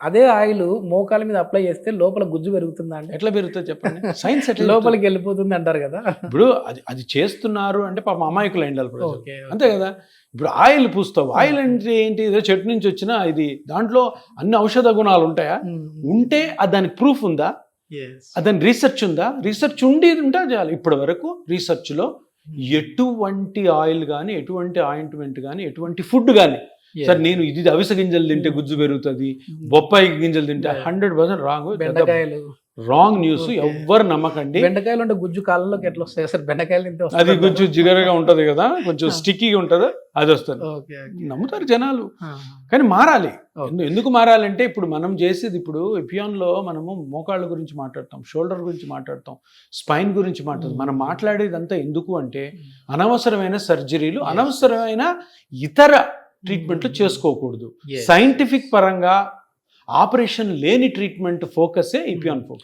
అదే ఆయిల్ మోకాల మీద అప్లై చేస్తే లోపల గుజ్జు పెరుగుతుందా అండి? ఎట్లా పెరుగుతుంది చెప్పండి? సైన్స్ ఎట్లా లోపలికి వెళ్ళిపోతుంది అంటారు కదా. ఇప్పుడు అది చేస్తున్నారు అంటే పాపం అమాయకులు అయిండాలి ప్రజలు, ఓకే, అంతే కదా. ఇప్పుడు ఆయిల్ పూస్తావు, ఆయిల్ అంటే ఏంటి? ఏదో చెట్టు నుంచి వచ్చిన ఇది, దాంట్లో అన్ని ఔషధ గుణాలు ఉంటాయా? ఉంటే దానికి ప్రూఫ్ ఉందా? దాని రీసెర్చ్ ఉందా? రీసెర్చ్ ఉండి ఉంటే చాలు. ఇప్పటి వరకు రీసెర్చ్లో ఎటువంటి ఆయిల్ కానీ, ఎటువంటి ఆయింట్మెంట్ కానీ, ఎటువంటి ఫుడ్ కానీ, సార్ నేను ఇది అవిసె గింజలు తింటే గుజ్జు పెరుగుతుంది, బొప్పాయి గింజలు తింటే 100% రాంగ్, బెండకాయలు రాంగ్ న్యూస్. ఎవ్వరు నమ్మకండి. బెండకాయలు అంటే గుజ్జు కాళ్ళలోకి ఎట్లా వస్తాయి? అసలు బెండకాయలు తింటే అది కొంచెం జిగరగా ఉంటది కదా, కొంచెం స్టిక్కీగా ఉంటది, అది వస్తుంది. నమ్ముతారు జనాలు, కానీ మారాలి. ఎందుకు మారాలంటే ఇప్పుడు మనం చేసేది, ఇప్పుడు ఎపియాన్లో మనము మోకాళ్ళ గురించి మాట్లాడతాం, షోల్డర్ గురించి మాట్లాడతాం, స్పైన్ గురించి మాట్లాడతాం. మనం మాట్లాడేది అంతా ఎందుకు అంటే అనవసరమైన సర్జరీలు, అనవసరమైన ఇతర ట్రీట్మెంట్లు చేసుకోకూడదు. సైంటిఫిక్ పరంగా ఆపరేషన్ లేని ట్రీట్మెంట్ ఫోకసే ఇపియాన్ ఫోకస్.